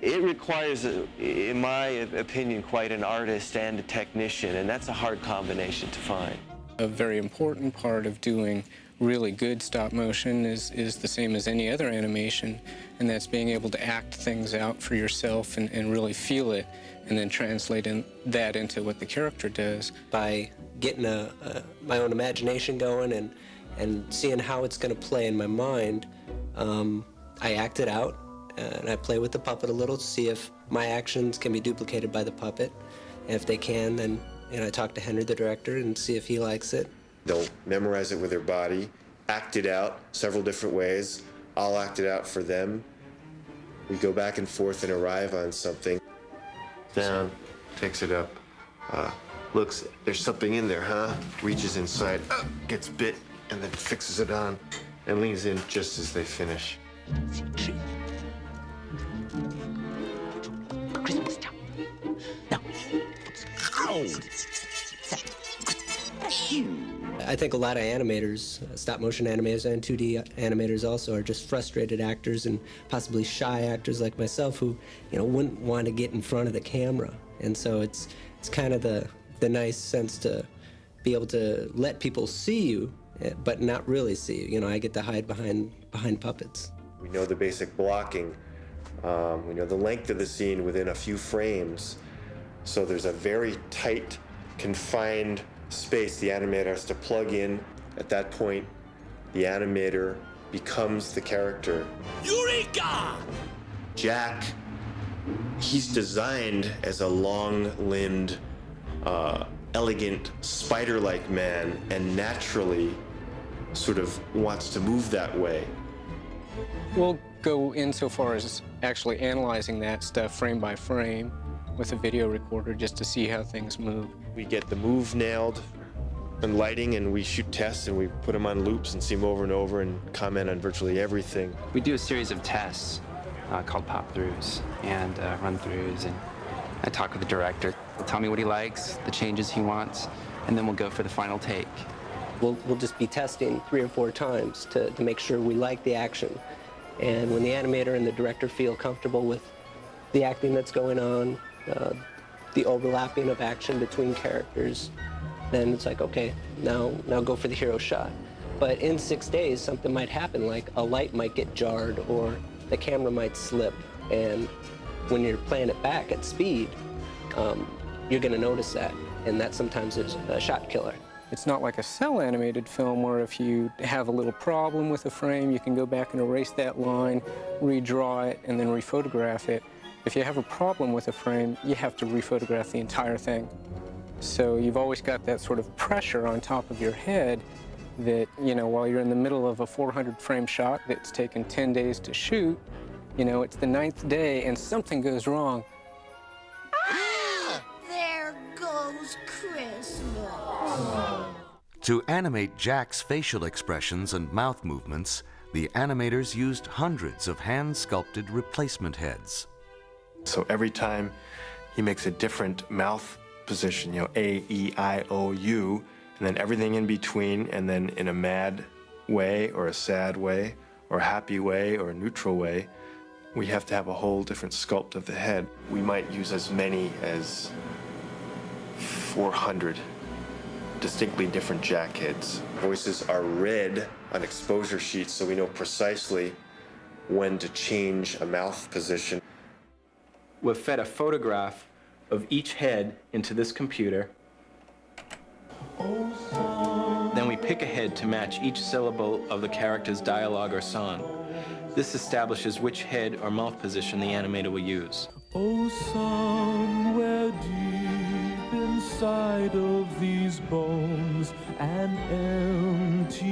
It requires, in my opinion, quite an artist and a technician, and that's a hard combination to find. A very important part of doing really good stop motion is the same as any other animation, and that's being able to act things out for yourself and really feel it, and then translate that into what the character does. By getting my own imagination going and seeing how it's going to play in my mind, I act it out, and I play with the puppet a little to see if my actions can be duplicated by the puppet. And if they can, then I talk to Henry, the director, and see if he likes it. They'll memorize it with their body, act it out several different ways. I'll act it out for them. We go back and forth and arrive on something. Down, picks it up, looks, there's something in there, huh? Reaches inside, gets bit, and then fixes it on and leans in just as they finish. Christmastown. Now. I think a lot of animators, stop-motion animators and 2D animators also, are just frustrated actors and possibly shy actors like myself who, wouldn't want to get in front of the camera. And so it's kind of the nice sense to be able to let people see you, but not really see you. I get to hide behind puppets. We know the basic blocking. We know the length of the scene within a few frames. So there's a very tight, confined space the animator has to plug in. At that point, the animator becomes the character. Eureka! Jack, he's designed as a long-limbed, elegant, spider-like man, and naturally sort of wants to move that way. We'll go insofar as actually analyzing that stuff frame by frame with a video recorder just to see how things move. We get the move nailed and lighting, and we shoot tests, and we put them on loops and see them over and over and comment on virtually everything. We do a series of tests called pop-throughs and run-throughs, and I talk with the director. He'll tell me what he likes, the changes he wants, and then we'll go for the final take. We'll just be testing 3 or 4 times to make sure we like the action. And when the animator and the director feel comfortable with the acting that's going on, the overlapping of action between characters, then it's like, okay, now go for the hero shot. But in 6 days, something might happen, like a light might get jarred or the camera might slip. And when you're playing it back at speed, you're gonna notice that. And that sometimes is a shot killer. It's not like a cell animated film where if you have a little problem with a frame, you can go back and erase that line, redraw it, and then rephotograph it. If you have a problem with a frame, you have to rephotograph the entire thing. So you've always got that sort of pressure on top of your head that, while you're in the middle of a 400 frame shot that's taken 10 days to shoot, it's the 9th day and something goes wrong. There goes Christmas. To animate Jack's facial expressions and mouth movements, the animators used hundreds of hand-sculpted replacement heads. So every time he makes a different mouth position, A, E, I, O, U, and then everything in between, and then in a mad way or a sad way or a happy way or a neutral way, we have to have a whole different sculpt of the head. We might use as many as 400 distinctly different Jack heads. Voices are read on exposure sheets so we know precisely when to change a mouth position. We've fed a photograph of each head into this computer. Then we pick a head to match each syllable of the character's dialogue or song. This establishes which head or mouth position the animator will use. Oh, somewhere deep inside of these bones, an empty